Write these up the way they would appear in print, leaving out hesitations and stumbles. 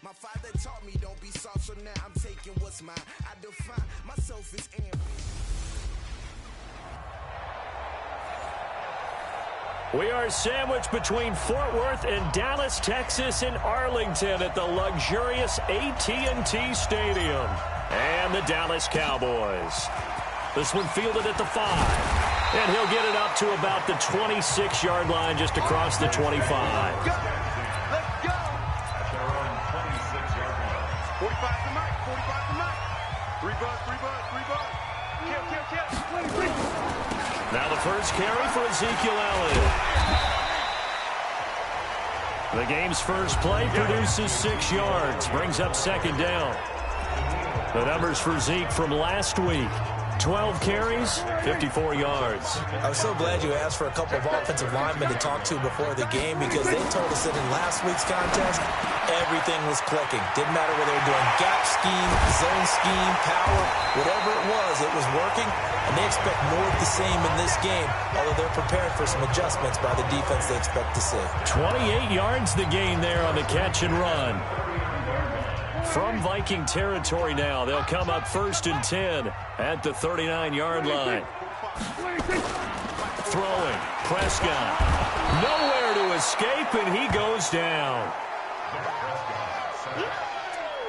My father taught me don't be soft, so now I'm taking what's mine. I define myself as ambitious. We are sandwiched between Fort Worth and Dallas, Texas, in Arlington at the luxurious AT&T Stadium. And the Dallas Cowboys. This one fielded at the 5. And he'll get it up to about the 26-yard line just across the 25. Let's go. 45 to Mike. 45 to Mike. 3 bucks. Kill. Now the first carry for Ezekiel Elliott. The game's first play produces 6 yards, brings up second down. The numbers for Zeke from last week. 12 carries, 54 yards. I was so glad you asked for a couple of offensive linemen to talk to before the game because they told us that in last week's contest, everything was clicking. Didn't matter whether they were doing gap scheme, zone scheme, power, whatever it was working. And they expect more of the same in this game, although they're prepared for some adjustments by the defense they expect to see. 28 yards the gain there on the catch and run. From Viking territory now, they'll come up 1st and 10 at the 39-yard line. Throwing, Prescott. Nowhere to escape, and he goes down.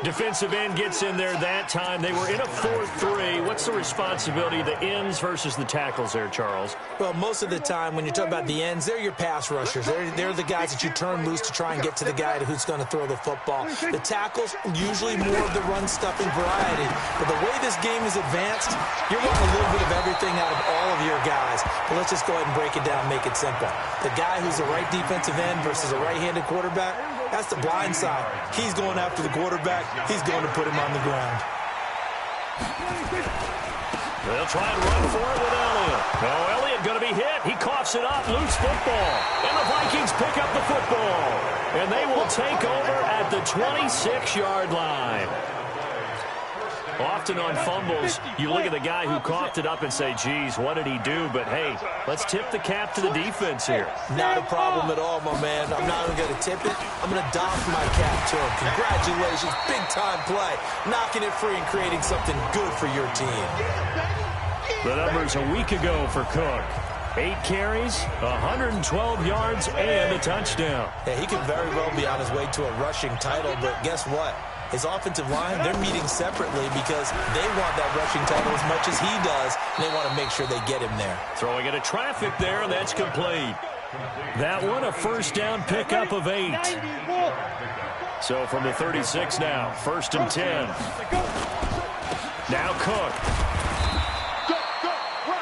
Defensive end gets in there that time. They were in a 4-3. What's the responsibility of the ends versus the tackles there, Charles? Well, most of the time when you talk about the ends, they're your pass rushers. They're the guys that you turn loose to try and get to the guy who's going to throw the football. The tackles, usually more of the run-stuffing variety. But the way this game is advanced, you're wanting a little bit of everything out of all of your guys. But let's just go ahead and break it down and make it simple. The guy who's the right defensive end versus a right-handed quarterback, that's the blind side. He's going after the quarterback. He's going to put him on the ground. They'll try and run for it with Elliott. Oh, Elliott going to be hit. He coughs it up. Loose football. And the Vikings pick up the football. And they will take over at the 26-yard line. Often on fumbles, you look at the guy who coughed it up and say, geez, what did he do? But, hey, let's tip the cap to the defense here. Not a problem at all, my man. I'm not even going to tip it. I'm going to doff my cap to him. Congratulations. Big-time play. Knocking it free and creating something good for your team. The numbers a week ago for Cook. 8 carries, 112 yards, and a touchdown. Yeah, he could very well be on his way to a rushing title, but guess what? His offensive line, they're meeting separately because they want that rushing title as much as he does, and they want to make sure they get him there. Throwing into traffic there, and that's complete. That one, a first down pickup of 8. So from the 36 now, 1st and 10. Now Cook.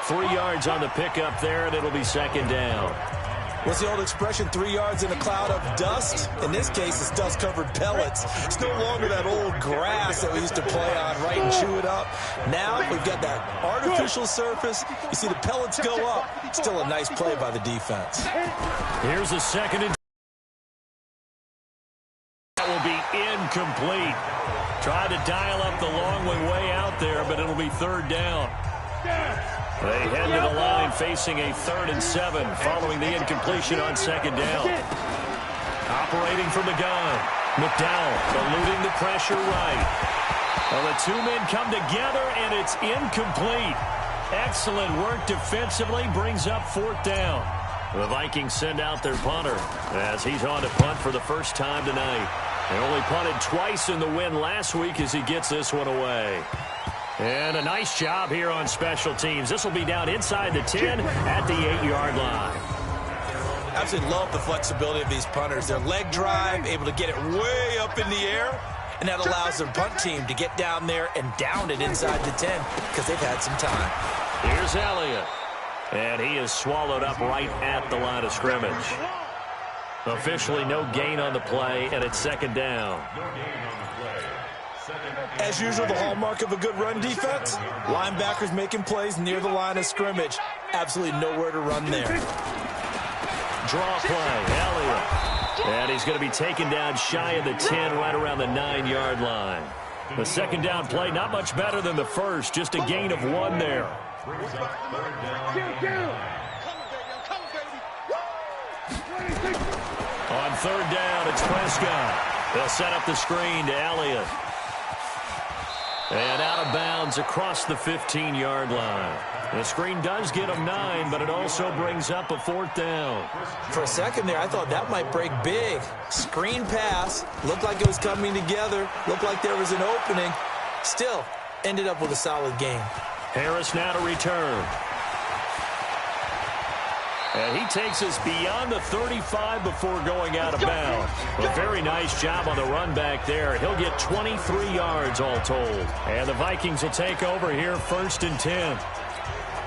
3 yards on the pickup there, and it'll be second down. What's the old expression, 3 yards in a cloud of dust? In this case, it's dust-covered pellets. It's no longer that old grass that we used to play on, right, and chew it up. Now we've got that artificial surface. You see the pellets go up. Still a nice play by the defense. Here's a 2nd and 10. That will be incomplete. Tried to dial up the long one way out there, but it'll be 3rd down. They head to the line facing a 3rd and 7 following the incompletion on 2nd down. Operating from the gun. McDowell eluding the pressure right. Well, the 2 men come together, and it's incomplete. Excellent work defensively, brings up 4th down. The Vikings send out their punter as he's on to punt for the first time tonight. They only punted twice in the win last week as he gets this one away. And a nice job here on special teams. This will be down inside the 10 at the 8-yard line. Absolutely love the flexibility of these punters. Their leg drive, able to get it way up in the air, and that allows their punt team to get down there and down it inside the 10 because they've had some time. Here's Elliott. And he is swallowed up right at the line of scrimmage. Officially no gain on the play, and it's 2nd down. As usual, the hallmark of a good run defense, linebackers making plays near the line of scrimmage. Absolutely nowhere to run there. Draw play, Elliott. And he's going to be taken down shy of the 10, right around the 9-yard line. The 2nd down play, not much better than the first, just a gain of 1 there. On 3rd down, it's Prescott. They'll set up the screen to Elliott. And out of bounds across the 15-yard line. The screen does get him 9, but it also brings up a 4th down. For a second there, I thought that might break big. Screen pass. Looked like it was coming together. Looked like there was an opening. Still, ended up with a solid game. Harris now to return. And he takes us beyond the 35 before going out of bounds. A very nice job on the run back there. He'll get 23 yards all told. And the Vikings will take over here 1st and 10.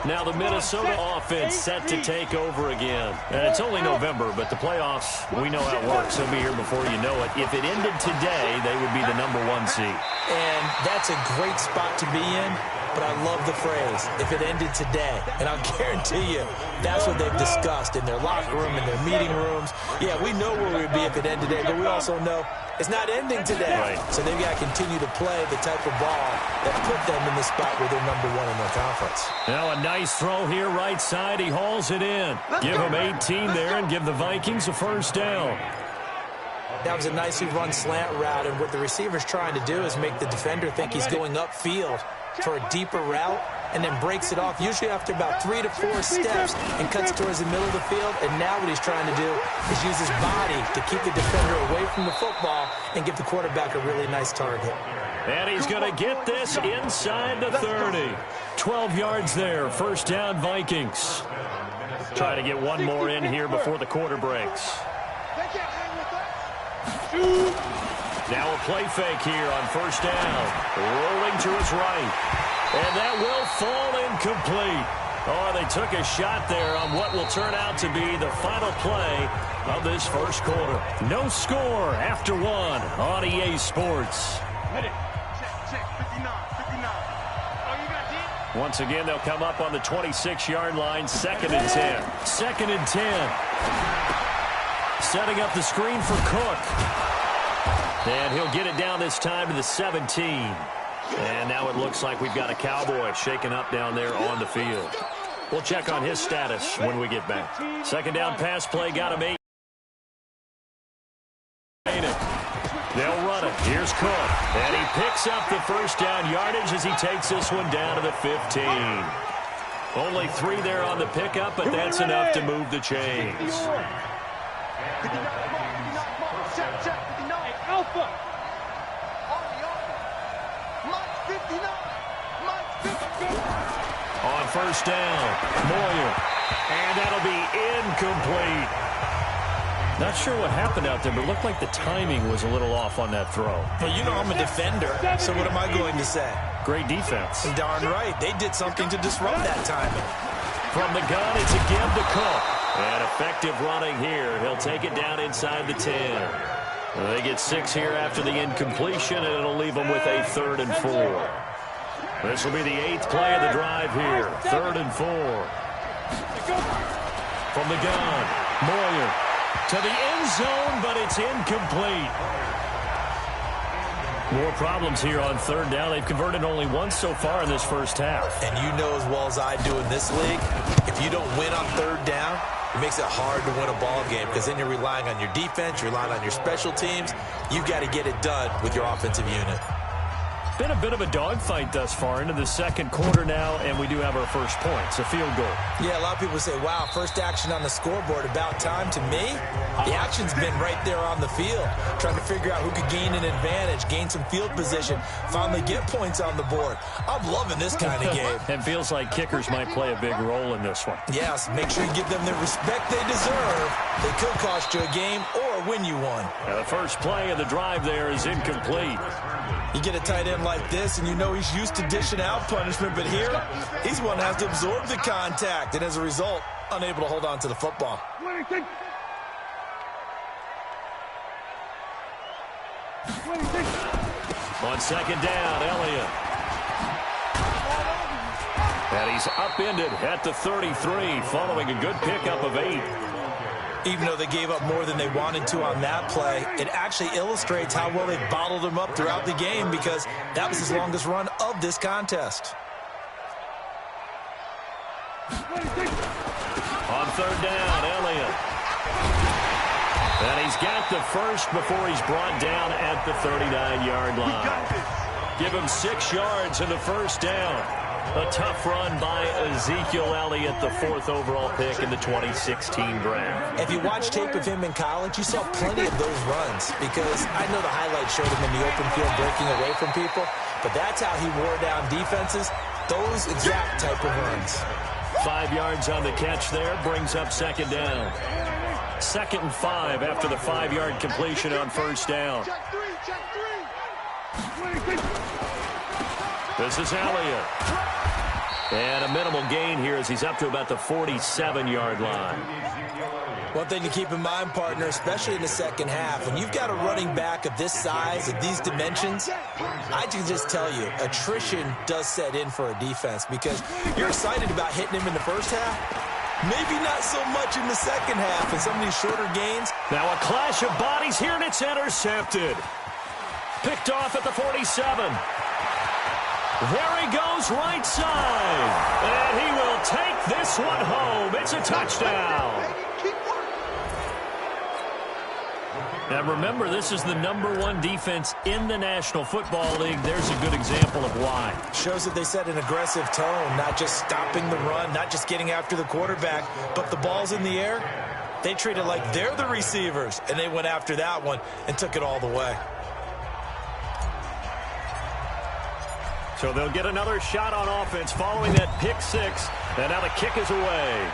Now the Minnesota offense set to take over again. And it's only November, but the playoffs, we know how it works. They'll be here before you know it. If it ended today, they would be the #1 seed. And that's a great spot to be in. But I love the phrase, if it ended today. And I'll guarantee you, that's what they've discussed in their locker room, in their meeting rooms. Yeah, we know where we'd be if it ended today, but we also know it's not ending today. Right. So they've got to continue to play the type of ball that put them in the spot where they're #1 in their conference. Now a nice throw here right side. He hauls it in. Give him 18 there and give the Vikings a 1st down. That was a nicely run slant route, and what the receiver's trying to do is make the defender think he's going upfield for a deeper route, and then breaks it off, usually after about 3 to 4 steps, and cuts towards the middle of the field. And now what he's trying to do is use his body to keep the defender away from the football and give the quarterback a really nice target. And he's going to get this inside the 30. 12 yards there, 1st down Vikings. Trying to get one more in here before the quarter breaks. Now a play fake here on 1st down. Rolling to his right. And that will fall incomplete. Oh, they took a shot there on what will turn out to be the final play of this 1st quarter. No score after 1 on EA Sports. Once again, they'll come up on the 26-yard line, 2nd and 10. 2nd and 10. Setting up the screen for Cook. And he'll get it down this time to the 17. And now it looks like we've got a Cowboy shaken up down there on the field. We'll check on his status when we get back. 2nd down pass play got him 8. They'll run it. Here's Cook. And he picks up the 1st down yardage as he takes this one down to the 15. Only 3 there on the pickup, but that's enough to move the chains. On 1st down, Moyer. And that'll be incomplete. Not sure what happened out there, but it looked like the timing was a little off on that throw. Well, you know I'm a defender, so what am I going to say? Great defense. Darn right. They did something to disrupt that timing. From the gun, it's a give to Cook. And effective running here. He'll take it down inside the 10. They get 6 here after the incompletion, and it'll leave them with a 3rd and 4. This will be the 8th play of the drive here. 3rd and 4. From the gun, Moyer to the end zone, but it's incomplete. More problems here on 3rd down. They've converted only once so far in this 1st half. And you know as well as I do in this league, if you don't win on 3rd down, it makes it hard to win a ball game because then you're relying on your defense, you're relying on your special teams. You've got to get it done with your offensive unit. Been a bit of a dogfight thus far into the 2nd quarter now, and we do have our 1st points, a field goal. Yeah, a lot of people say, wow, first action on the scoreboard, about time. To me, the action's been right there on the field, trying to figure out who could gain an advantage, gain some field position, finally get points on the board. I'm loving this kind of game. It feels like kickers might play a big role in this one. Yes, make sure you give them the respect they deserve. They could cost you a game or win you one. Now the 1st play of the drive there is incomplete. You get a tight end like this, and you know he's used to dishing out punishment, but here, he's one that has to absorb the contact, and as a result, unable to hold on to the football. On 2nd down, Elliott. And he's upended at the 33, following a good pickup of 8. Even though they gave up more than they wanted to on that play, it actually illustrates how well they bottled him up throughout the game because that was his longest run of this contest. On 3rd down, Elliott. And he's got the first before he's brought down at the 39-yard line. Give him 6 yards in the first down. A tough run by Ezekiel Elliott, the 4th overall pick in the 2016 draft. If you watch tape of him in college, you saw plenty of those runs because I know the highlights showed him in the open field breaking away from people, but that's how he wore down defenses, those exact type of runs. 5 yards on the catch there, brings up second down. 2nd and 5 after the 5-yard completion on first down. This is Elliott. And a minimal gain here as he's up to about the 47-yard line. One thing to keep in mind, partner, especially in the second half, when you've got a running back of this size, of these dimensions, I can just tell you, attrition does set in for a defense because you're excited about hitting him in the first half. Maybe not so much in the second half and some of these shorter gains. Now a clash of bodies here, and it's intercepted. Picked off at the 47. There he goes, right side. And he will take this one home. It's a touchdown. Now remember, this is the #1 defense in the National Football League. There's a good example of why. Shows that they set an aggressive tone, not just stopping the run, not just getting after the quarterback, but the ball's in the air. They treat it like they're the receivers, and they went after that one and took it all the way. So they'll get another shot on offense following that pick 6. And now the kick is away.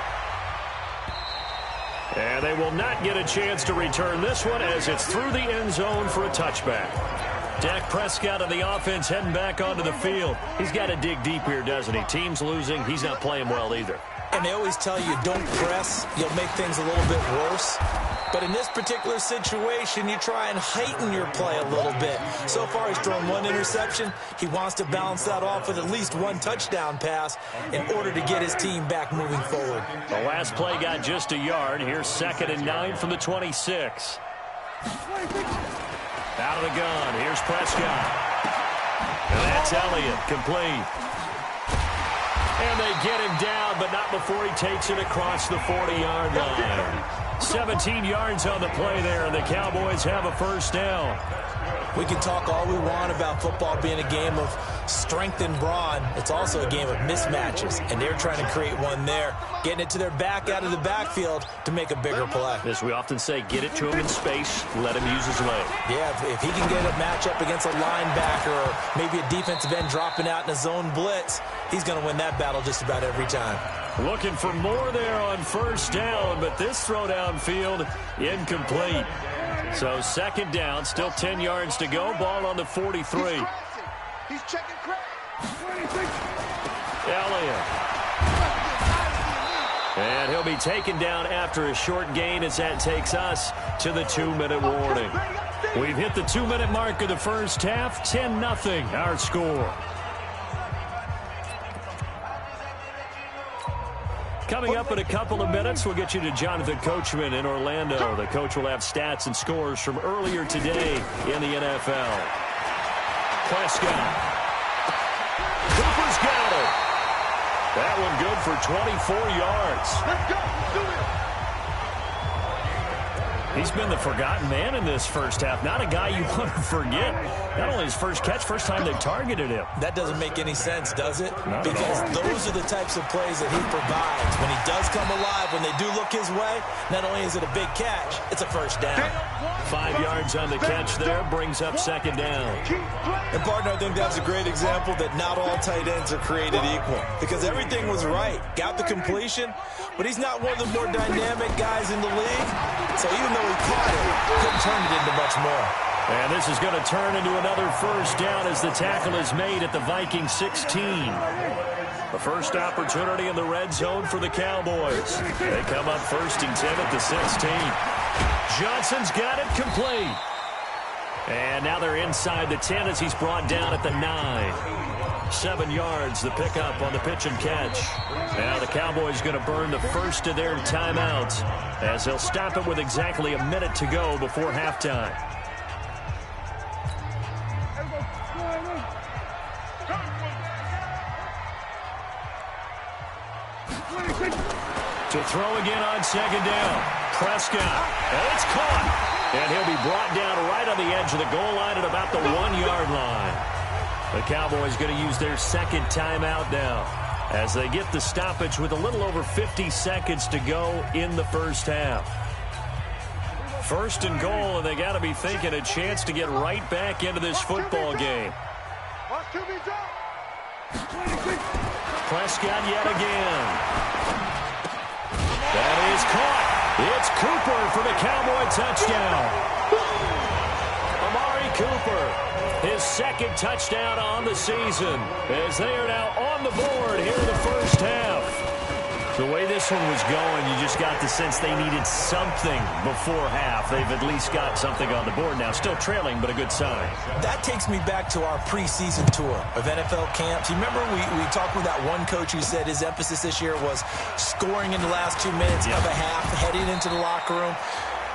And they will not get a chance to return this one as it's through the end zone for a touchback. Dak Prescott of the offense heading back onto the field. He's got to dig deep here, doesn't he? Team's losing. He's not playing well either. And they always tell you, don't press. You'll make things a little bit worse. But in this particular situation, you try and heighten your play a little bit. So far, he's thrown 1 interception. He wants to balance that off with at least 1 touchdown pass in order to get his team back moving forward. The last play got just a yard. Here's 2nd and 9 from the 26. Out of the gun. Here's Prescott. And that's Elliott, complete. And they get him down, but not before he takes it across the 40-yard line. 17 yards on the play there, and the Cowboys have a first down. We can talk all we want about football being a game of strength and brawn. It's also a game of mismatches, and they're trying to create one there, getting it to their back out of the backfield to make a bigger play. As we often say, get it to him in space, let him use his leg. Yeah, if he can get a matchup against a linebacker or maybe a defensive end dropping out in a zone blitz, he's going to win that battle just about every time. Looking for more there on first down, but this throw downfield incomplete. So 2nd down, still 10 yards to go. Ball on the 43. He's checking crack. Elliott. And he'll be taken down after a short gain as that takes us to the 2-minute warning. We've hit the 2-minute mark of the first half. 10-0 our score. Coming up in a couple of minutes, we'll get you to Jonathan Coachman in Orlando. The coach will have stats and scores from earlier today in the NFL. Prescott. Cooper's got it. That one good for 24 yards. Let's go. Do it. He's been the forgotten man in this first half. Not a guy you want to forget. Not only his first catch, first time they targeted him. That doesn't make any sense, does it? Not because those are the types of plays that he provides. When he does come alive, when they do look his way, not only is it a big catch, it's a first down. 5 yards on the catch there, brings up 2nd down. And, partner, I think that's a great example that not all tight ends are created equal. Because everything was right. Got the completion, but he's not one of the more dynamic guys in the league. So even though he caught it, couldn't turn it into much more. And this is going to turn into another first down as the tackle is made at the Viking 16. The first opportunity in the red zone for the Cowboys. They come up 1st and 10 at the 16. Johnson's got it complete. And now they're inside the 10 as he's brought down at the 9. 7 yards, the pickup on the pitch and catch. Now the Cowboys going to burn the first of their timeouts as they'll stop it with exactly a minute to go before halftime. To throw again on 2nd down. Prescott. And it's caught. And he'll be brought down right on the edge of the goal line at about the 1-yard line. The Cowboys going to use their second timeout now as they get the stoppage with a little over 50 seconds to go in the first half. First and goal, and they got to be thinking a chance to get right back into this football game. Prescott yet again. That is caught. It's Cooper for the Cowboy touchdown. Amari Cooper, his second touchdown on the season, as they are now on the board here in the first half. The way this one was going, you just got the sense they needed something before half. They've at least got something on the board now. Still trailing, but a good sign. That takes me back to our preseason tour of NFL camps. You remember we talked with that one coach who said his emphasis this year was scoring in the last 2 minutes of a half, heading into the locker room.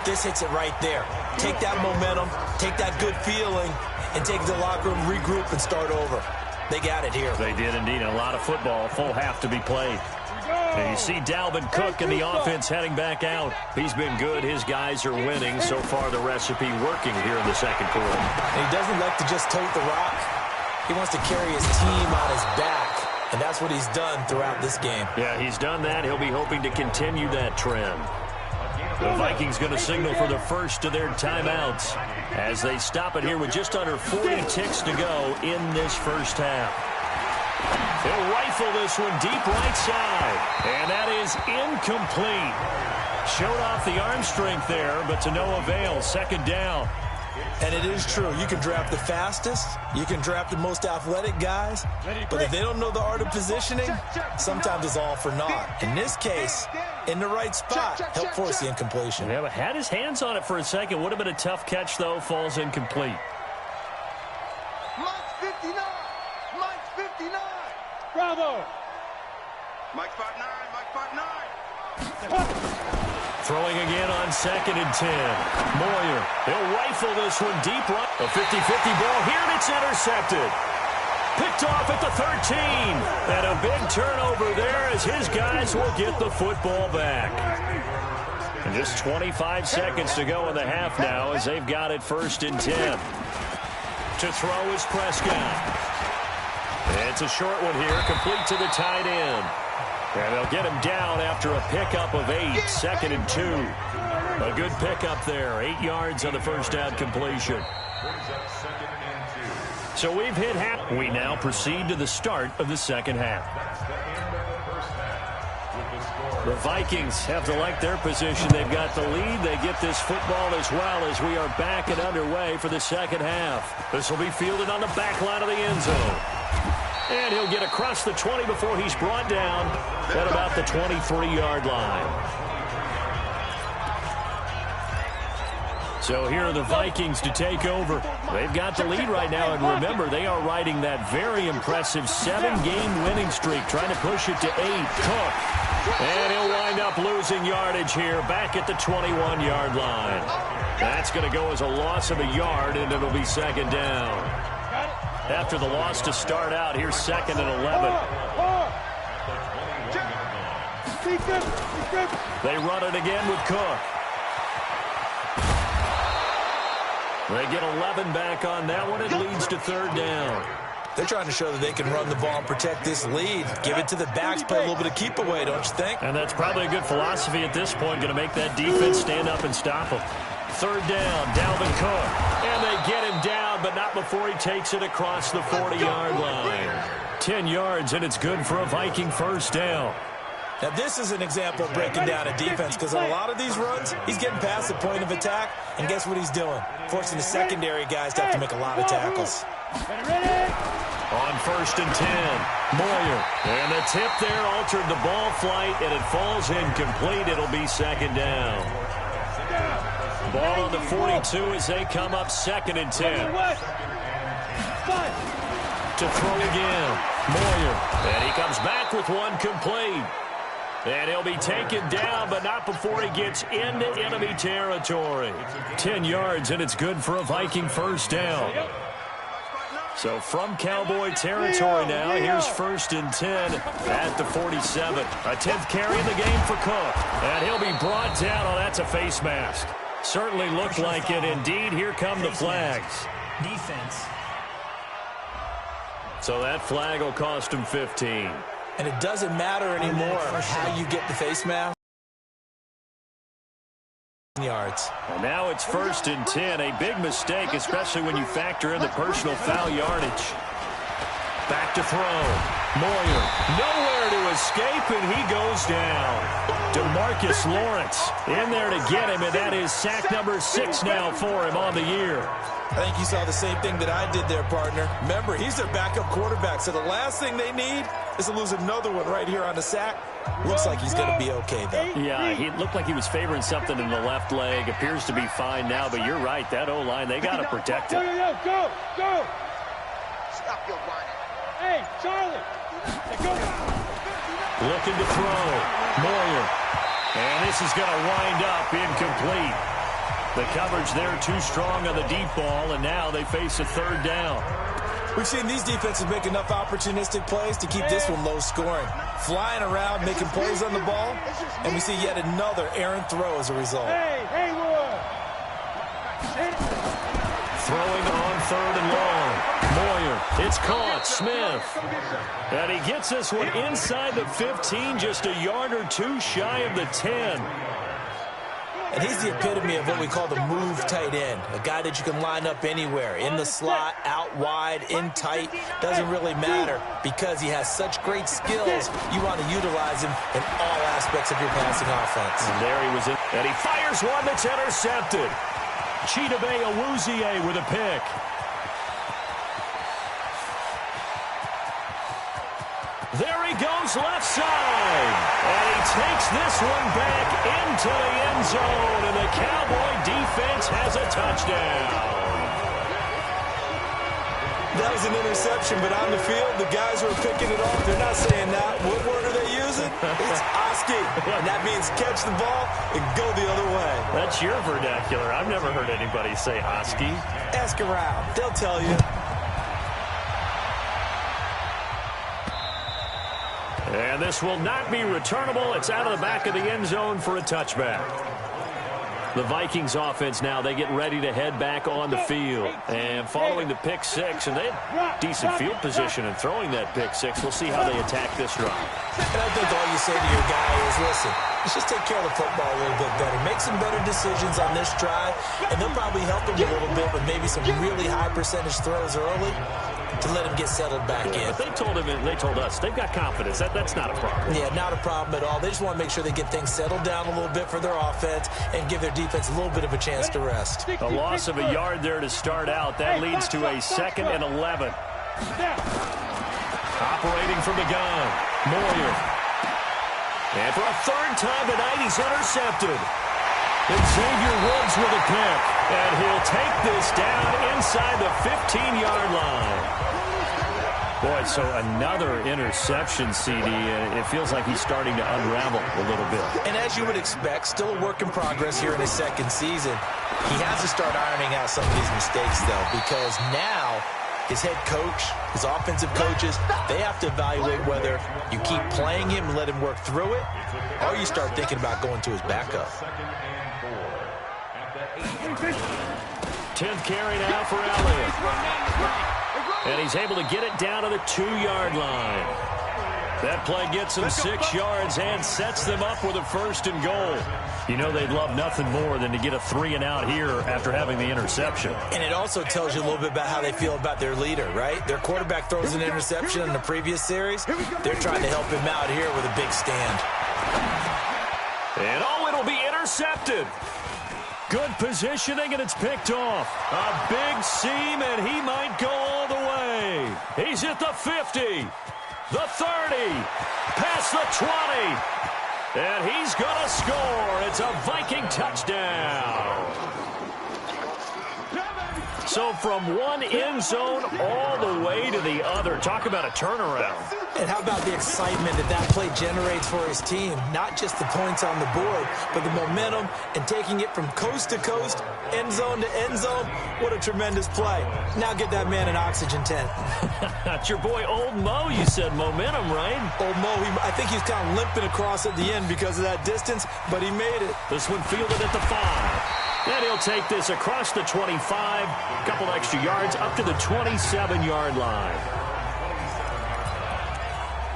This hits it right there. Take that momentum, take that good feeling, and take the locker room, regroup, and start over. They got it here. They did indeed. A lot of football, full half to be played. And you see Dalvin Cook and the offense heading back out. He's been good. His guys are winning. So far, the recipe working here in the second quarter. And he doesn't like to just tote the rock. He wants to carry his team on his back. And that's what he's done throughout this game. Yeah, he's done that. He'll be hoping to continue that trend. The Vikings going to signal for the first of their timeouts as they stop it here with just under 40 ticks to go in this first half. They'll rifle this one deep right side. And that is incomplete. Showed off the arm strength there, but to no avail. Second down. And it is true. You can draft the fastest. You can draft the most athletic guys. But if they don't know the art of positioning, sometimes it's all for naught. In this case, in the right spot, help force the incompletion. Yeah, but had his hands on it for a second. Would have been a tough catch, though. Falls incomplete. Mike's 59. Mike's 59. Bravo. Mike 5'9". Mike 5'9". Throwing again on 2nd and 10. Moyer, he'll rifle this one deep right. A 50-50 ball here, and it's intercepted. Picked off at the 13. And a big turnover there as his guys will get the football back. And just 25 seconds to go in the half now as they've got it 1st and 10. To throw is Prescott. It's a short one here, complete to the tight end. And they'll get him down after a pickup of 8, 2nd and 2. A good pickup there, 8 yards on the first down completion. So we've hit half. We now proceed to the start of the second half. The Vikings have to like their position. They've got the lead. They get this football as well as we are back and underway for the second half. This will be fielded on the back line of the end zone. And he'll get across the 20 before he's brought down at about the 23-yard line. So here are the Vikings to take over. They've got the lead right now, and remember, they are riding that very impressive 7-game winning streak, trying to push it to 8. Cook. And he'll wind up losing yardage here back at the 21-yard line. That's going to go as a loss of a yard, and it'll be second down. After the loss to start out, here's 2nd and 11. They run it again with Cook. They get 11 back on that one. It leads to 3rd down. They're trying to show that they can run the ball and protect this lead. Give it to the backs, play a little bit of keep away, don't you think? And that's probably a good philosophy at this point, going to make that defense stand up and stop them. 3rd down, Dalvin Cook. And they get him down, but not before he takes it across the 40-yard line. 10 yards, and it's good for a Viking first down. Now, this is an example of breaking down a defense, because on a lot of these runs, he's getting past the point of attack, and guess what he's doing? Forcing the secondary guys to have to make a lot of tackles. On 1st and 10, Moyer. And the tip there altered the ball flight, and it falls incomplete. It'll be 2nd down. Ball on the 42 as they come up 2nd and 10. To throw again, Moyer. And he comes back with one complete. And he'll be taken down, but not before he gets into enemy territory. 10 yards, and it's good for a Viking first down. So from Cowboy territory now, here's 1st and 10 at the 47. A 10th carry in the game for Cook. And he'll be brought down. Oh, that's a face mask. Certainly looked like it. Indeed, here come the flags. Defense. So that flag will cost him 15. And it doesn't matter anymore how you get the face mask. Yards. And now it's 1st and 10. A big mistake, especially when you factor in the personal foul yardage. Back to throw. Moyer nowhere to escape, and he goes down. DeMarcus Lawrence in there to get him, and that is sack number 6 now for him on the year. I think you saw the same thing that I did there, partner. Remember, he's their backup quarterback, so the last thing they need is to lose another one right here on the sack. Looks like he's going to be okay, though. Yeah, he looked like he was favoring something in the left leg. Appears to be fine now, but you're right. That O-line, they got to protect him. Go! Stop your whining. Hey, Charlie! Hey, go! Looking to throw. Moyer. And this is going to wind up incomplete. The coverage there too strong on the deep ball, and now they face a 3rd down. We've seen these defenses make enough opportunistic plays to keep this one low scoring. Flying around, making plays on the ball, and we see yet another errant throw as a result. Hey, Wood! Throwing on 3rd and long. Moyer, it's caught. Smith. And he gets this one inside the 15, just a yard or two shy of the 10. And he's the epitome of what we call the move tight end. A guy that you can line up anywhere, in the slot, out wide, in tight. Doesn't really matter because he has such great skills. You want to utilize him in all aspects of your passing offense. And there he was in, and he fires one that's intercepted. Chidobe Awuzie with a pick. There he goes left side. And he takes this one back into the end zone. And the Cowboy defense has a touchdown. That was an interception, but on the field, the guys who are picking it off, they're not saying that. What word are they using? It's Oski. And that means catch the ball and go the other way. That's your vernacular. I've never heard anybody say Oski. Ask around. They'll tell you. And this will not be returnable. It's out of the back of the end zone for a touchback. The Vikings offense now, they get ready to head back on the field. And following the pick 6, and they had decent field position in throwing that pick 6. We'll see how they attack this drive. And I think all you say to your guy is, listen, let's just take care of the football a little bit better. Make some better decisions on this drive, and they'll probably help him a little bit with maybe some really high percentage throws early to let him get settled back in. But they told him, and they told us, they've got confidence. That's not a problem. Yeah, not a problem at all. They just want to make sure they get things settled down a little bit for their offense and give their defense a little bit of a chance to rest. A loss of a yard there to start out. That leads to a 2nd and 11. Operating from the gun, Moyer. And for a 3rd time tonight, he's intercepted. And Xavier Woods with a pick. And he'll take this down inside the 15-yard line. Boy, so another interception, CD. It feels like he's starting to unravel a little bit. And as you would expect, still a work in progress here in his 2nd season. He has to start ironing out some of these mistakes, though, because now his head coach, his offensive coaches, they have to evaluate whether you keep playing him and let him work through it, or you start thinking about going to his backup. 10th carry now for Elliott. And he's able to get it down to the 2-yard line. That play gets them 6 yards and sets them up with a 1st and goal. You know they'd love nothing more than to get a 3-and-out here after having the interception. And it also tells you a little bit about how they feel about their leader, right? Their quarterback throws an interception in the previous series. They're trying to help him out here with a big stand. And it'll be intercepted. Good positioning, and it's picked off. A big seam, and he might go all the way. He's at the 50, the 30, past the 20. And he's going to score. It's a Viking touchdown. So from one end zone all the way to the other. Talk about a turnaround. And how about the excitement that that play generates for his team? Not just the points on the board, but the momentum and taking it from coast to coast, end zone to end zone. What a tremendous play. Now get that man an oxygen tent. That's your boy Old Mo. You said momentum, right? Old Mo, I think he's kind of limping across at the end because of that distance, but he made it. This one fielded at the 5. And he'll take this across the 25, a couple extra yards up to the 27-yard line.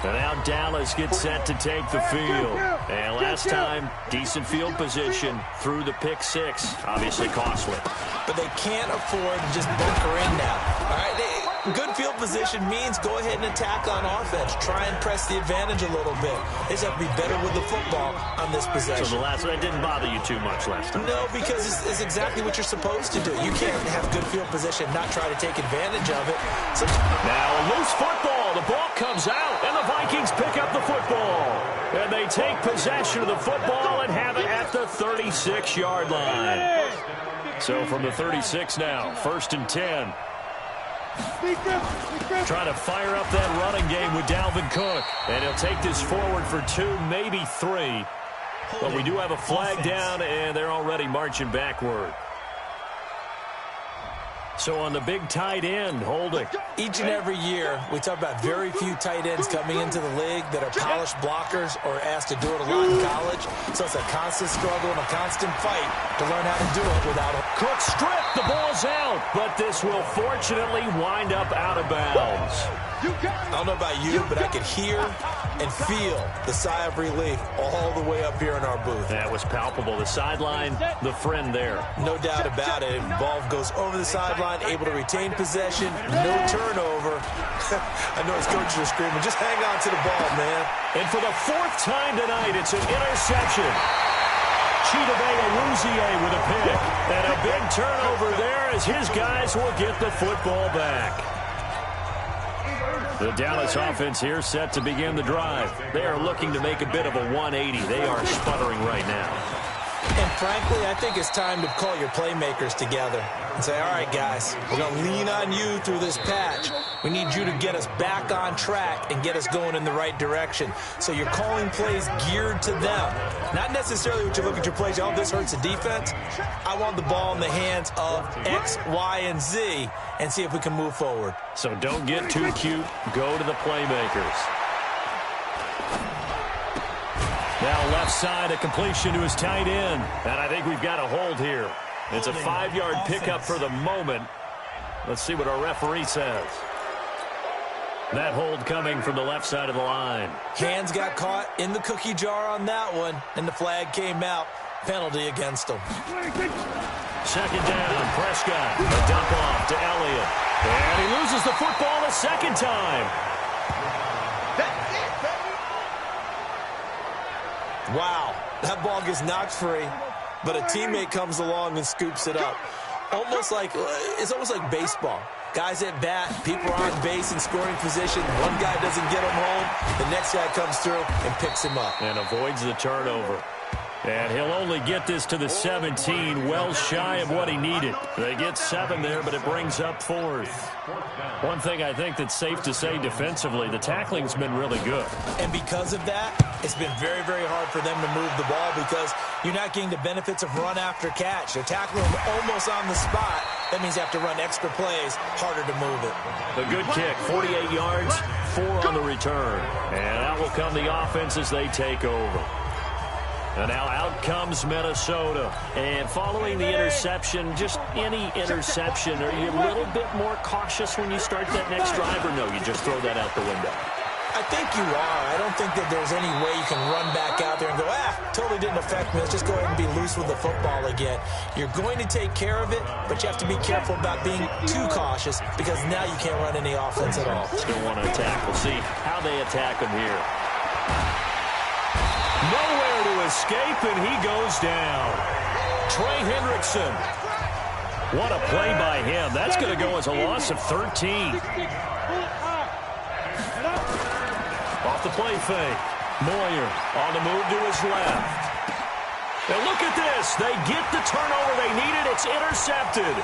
And now Dallas gets set to take the field. And last time, decent field position through the pick 6. Obviously costly. But they can't afford to just bunker in now. All right, good field position means go ahead and attack on offense. Try and press the advantage a little bit. They just have to be better with the football on this possession. So the last one, it didn't bother you too much last time? No, because it's exactly what you're supposed to do. You can't have good field position, not try to take advantage of it. So now a loose football. The ball comes out, and the Vikings pick up the football. And they take possession of the football and have it at the 36-yard line. So from the 36 now, 1st and 10. Trying to fire up that running game with Dalvin Cook. And he'll take this forward for 2, maybe 3. But we do have a flag down, and they're already marching backward. So on the big tight end, holding. Each and every year, we talk about very few tight ends coming into the league that are polished blockers or asked to do it a lot in college. So it's a constant struggle and a constant fight to learn how to do it without a... Cook stripped, the ball's out, but this will fortunately wind up out of bounds. I don't know about you, but I could hear and feel the sigh of relief all the way up here in our booth. That was palpable. The sideline, the friend there. No doubt about it. Ball goes over the sideline, able to retain possession, no turnover. I know his coaches are screaming, just hang on to the ball, man. And for the 4th time tonight, it's an interception. Chidobe with a pick. And a big turnover there as his guys will get the football back. The Dallas offense here set to begin the drive. They are looking to make a bit of a 180. They are sputtering right now. And frankly, I think it's time to call your playmakers together and say, all right, guys, we're going to lean on you through this patch. We need you to get us back on track and get us going in the right direction. So you're calling plays geared to them. Not necessarily what you look at your plays, oh, this hurts the defense. I want the ball in the hands of X, Y, and Z and see if we can move forward. So don't get too cute. Go to the playmakers. Now left side, a completion to his tight end. And I think we've got a hold here. It's a 5-yard pickup for the moment. Let's see what our referee says. That hold coming from the left side of the line. Hands got caught in the cookie jar on that one, and the flag came out. Penalty against them. 2nd down, Prescott. A dump off to Elliott. And he loses the football a 2nd time. Wow, that ball gets knocked free, but a teammate comes along and scoops it up. It's almost like baseball. Guys at bat, people are on base in scoring position. One guy doesn't get him home. The next guy comes through and picks him up. And avoids the turnover. And he'll only get this to the 17, well shy of what he needed. They get 7 there, but it brings up 4th. One thing I think that's safe to say defensively, the tackling's been really good. And because of that, it's been very, very hard for them to move the ball because you're not getting the benefits of run after catch. They're tackling them almost on the spot. That means you have to run extra plays, harder to move it. A good kick, 48 yards, 4 on the return. And out will come the offense as they take over. And now out comes Minnesota. And following the interception, just any interception, are you a little bit more cautious when you start that next drive, or no, you just throw that out the window? I think you are. I don't think that there's any way you can run back out there and go, totally didn't affect me. Let's just go ahead and be loose with the football again. You're going to take care of it, but you have to be careful about being too cautious because now you can't run any offense at all. Still want to attack. We'll see how they attack him here. Nowhere to escape, and he goes down. Trey Hendrickson. What a play by him. That's going to go as a loss of 13. Off the play fake. Moyer on the move to his left. And look at this. They get the turnover they needed. It's intercepted.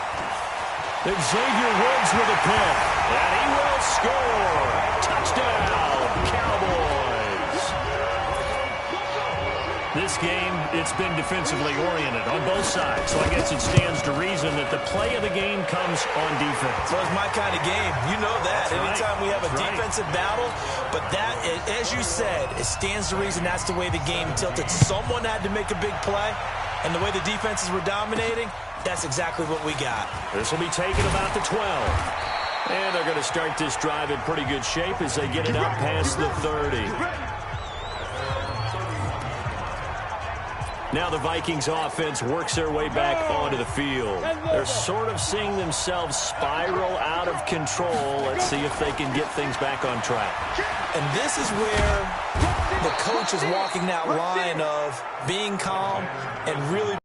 Xavier Woods with a pick, and he will score. Touchdown, Cowboys. This game, it's been defensively oriented on both sides, so I guess it stands to reason that the play of the game comes on defense. So it's my kind of game. You know that. Anytime we have a defensive battle, but that, as you said, it stands to reason that's the way the game tilted. Someone had to make a big play, and the way the defenses were dominating, that's exactly what we got. This will be taken about the 12. And they're going to start this drive in pretty good shape as they get it up past the 30. Now the Vikings offense works their way back onto the field. They're sort of seeing themselves spiral out of control. Let's see if they can get things back on track. And this is where the coach is walking that line of being calm and really.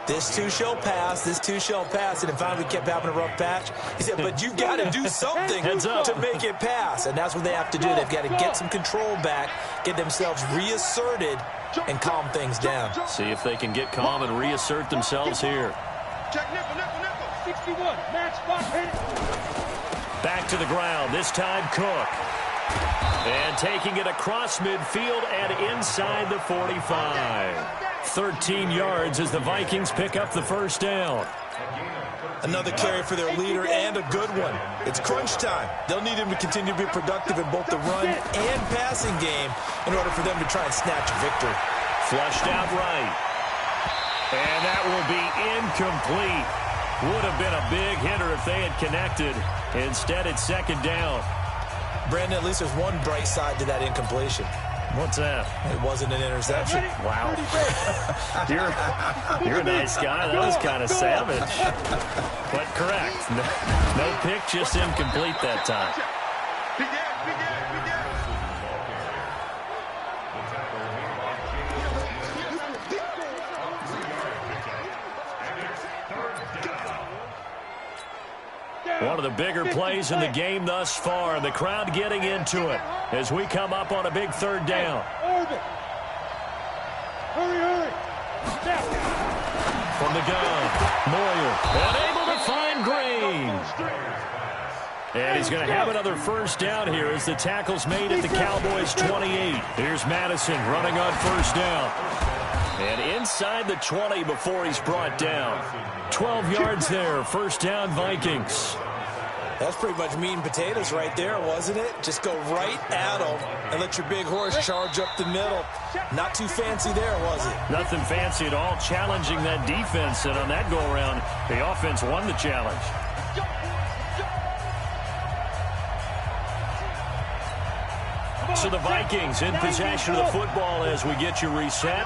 This too shall pass, this too shall pass. And finally we kept having a rough patch. He said, but you've got to do something to make it pass. And that's what they have to do. They've got to get some control back, get themselves reasserted, and calm things down. See if they can get calm and reassert themselves here. Check nickel. 61. Match spot. Hit it. Back to the ground. This time Cook. And taking it across midfield and inside the 45. 13 yards as the Vikings pick up the first down. Another carry for their leader and a good one. It's crunch time. They'll need him to continue to be productive in both the run and passing game in order for them to try and snatch a victory. Flushed out right. And that will be incomplete. Would have been a big hitter if they had connected. Instead, it's second down. Brandon, at least there's one bright side to that incompletion. What's that? It wasn't an interception. Wow. You're a nice guy. That was kind of savage. But correct. No pick, just incomplete that time. One of the bigger plays in the game thus far. The crowd getting into it as we come up on a big third down. Hurry. From the gun, Moyer, unable to find Green. And he's going to have another first down here as the tackle's made at the Cowboys' 28. Here's Madison running on first down. And inside the 20 before he's brought down. 12 yards there, first down Vikings. That's pretty much meat and potatoes right there, wasn't it? Just go right at them and let your big horse charge up the middle. Not too fancy there, was it? Nothing fancy at all, challenging that defense. And on that go-around, the offense won the challenge. So the Vikings in possession of the football as we get you reset.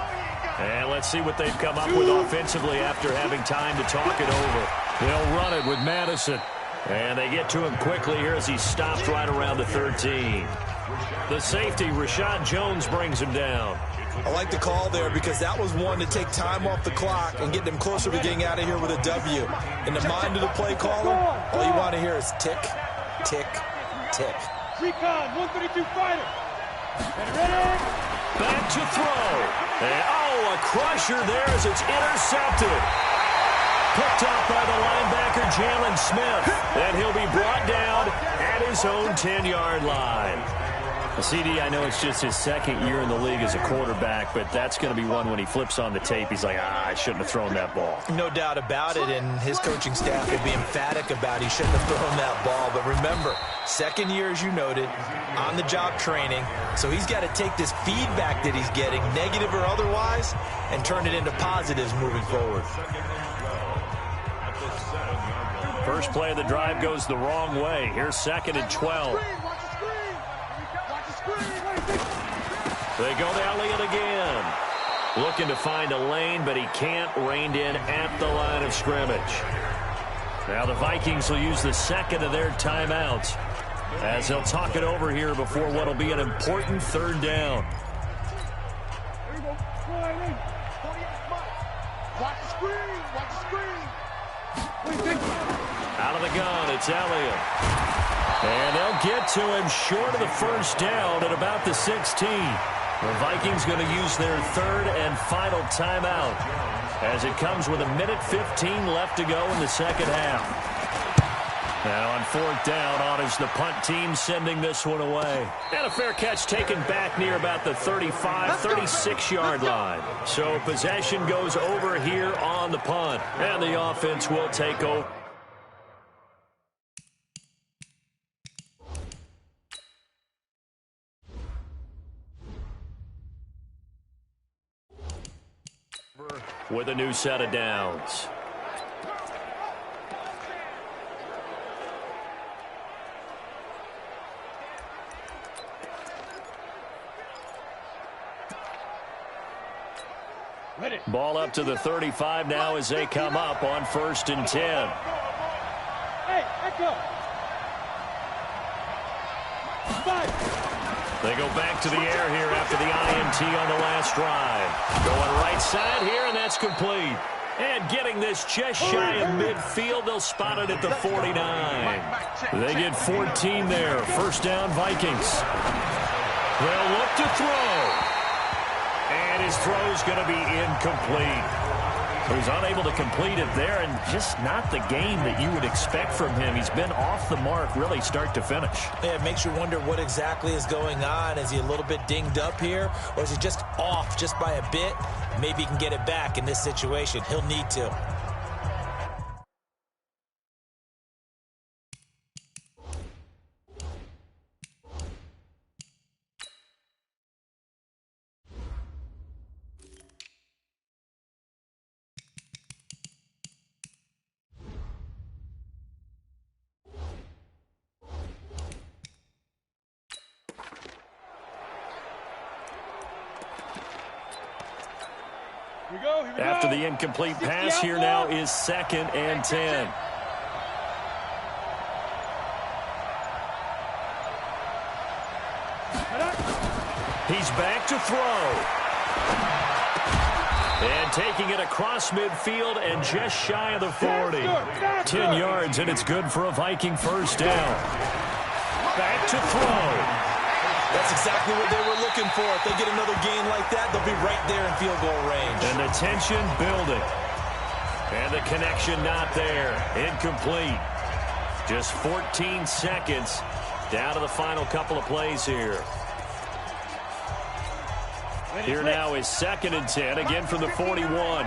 And let's see what they've come up with offensively after having time to talk it over. They'll run it with Madison. And they get to him quickly here as he stops right around the 13. The safety, Rashad Jones, brings him down. I like the call there because that was one to take time off the clock and get them closer to getting out of here with a W. In the mind of the play caller, all you want to hear is tick, tick, tick. Recon, 132 fighter. Ready? Back to throw. And, a crusher there as it's intercepted. Picked up by the linebacker, Jalen Smith. And he'll be brought down at his own 10-yard line. CD, I know it's just his second year in the league as a quarterback, but that's going to be one when he flips on the tape. He's like, I shouldn't have thrown that ball. No doubt about it, and his coaching staff will be emphatic about he shouldn't have thrown that ball. But remember, second year, as you noted, on-the-job training, so he's got to take this feedback that he's getting, negative or otherwise, and turn it into positives moving forward. First play of the drive goes the wrong way. Here's second and 12. They go to Elliott again. Looking to find a lane, but he can't. Reined in at the line of scrimmage. Now the Vikings will use the second of their timeouts as they'll talk it over here before what will be an important third down. Out of the gun, it's Elliott. And they'll get to him short of the first down at about the 16. The Vikings going to use their third and final timeout. as it comes with 1:15 left to go in the second half. Now on fourth down, honors the punt team, sending this one away. And a fair catch taken back near about the 35, 36-yard line. So possession goes over here on the punt, and the offense will take over. With a new set of downs. Ball up to the 35 now as they come up on 1st and 10. Hey, echo. They go back to the air here after the INT on the last drive. Going right side here, and that's complete. And getting this just shy of midfield, they'll spot it at the 49. They get 14 there. First down, Vikings. They'll look to throw. And his throw's going to be incomplete. So he's unable to complete it there, and just not the game that you would expect from him. He's been off the mark really start to finish. Yeah, it makes you wonder what exactly is going on. Is he a little bit dinged up here, or is he just off just by a bit? Maybe he can get it back in this situation. He'll need to. After the incomplete pass, here now is 2nd and 10. He's back to throw. And taking it across midfield and just shy of the 40. 10 yards, and it's good for a Viking first down. Back to throw. That's exactly what they were looking for. If they get another gain like that, they'll be right there in field goal range. And the tension building. And the connection not there. Incomplete. Just 14 seconds down to the final couple of plays here. Here now is 2nd and 10, again from the 41.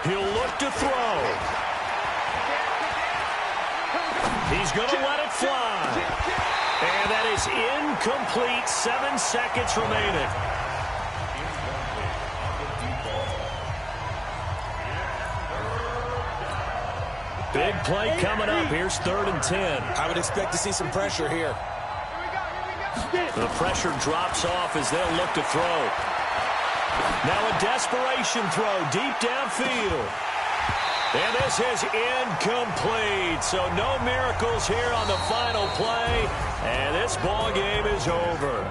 He'll look to throw. He's going to let it fly. And that is incomplete. 7 seconds remaining. Big play coming up. Here's 3rd and 10. I would expect to see some pressure here. The pressure drops off as they'll look to throw. Now a desperation throw deep downfield. And this is incomplete. So no miracles here on the final play. And this ball game is over.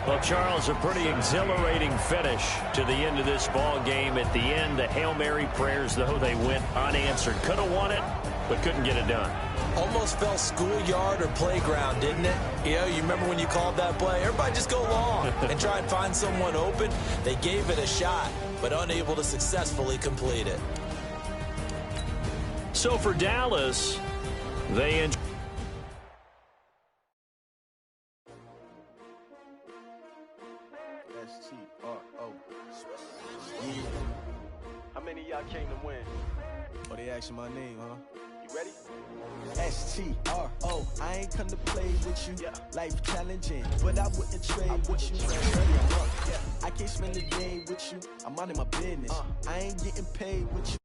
Well, Charles, a pretty exhilarating finish to the end of this ball game. At the end, the Hail Mary prayers, though, they went unanswered. Could have won it, but couldn't get it done. Almost felt schoolyard or playground, didn't it? You know, you remember when you called that play? Everybody just go long and try and find someone open. They gave it a shot, but unable to successfully complete it. So for Dallas, they enjoy. How many of y'all came to win? Oh, they asking my name, huh? You ready? S-T-R-O, I ain't come to play with you. Yeah. Life challenging, but I wouldn't trade with you. I can't spend a day with you. I'm minding my business. I ain't getting paid with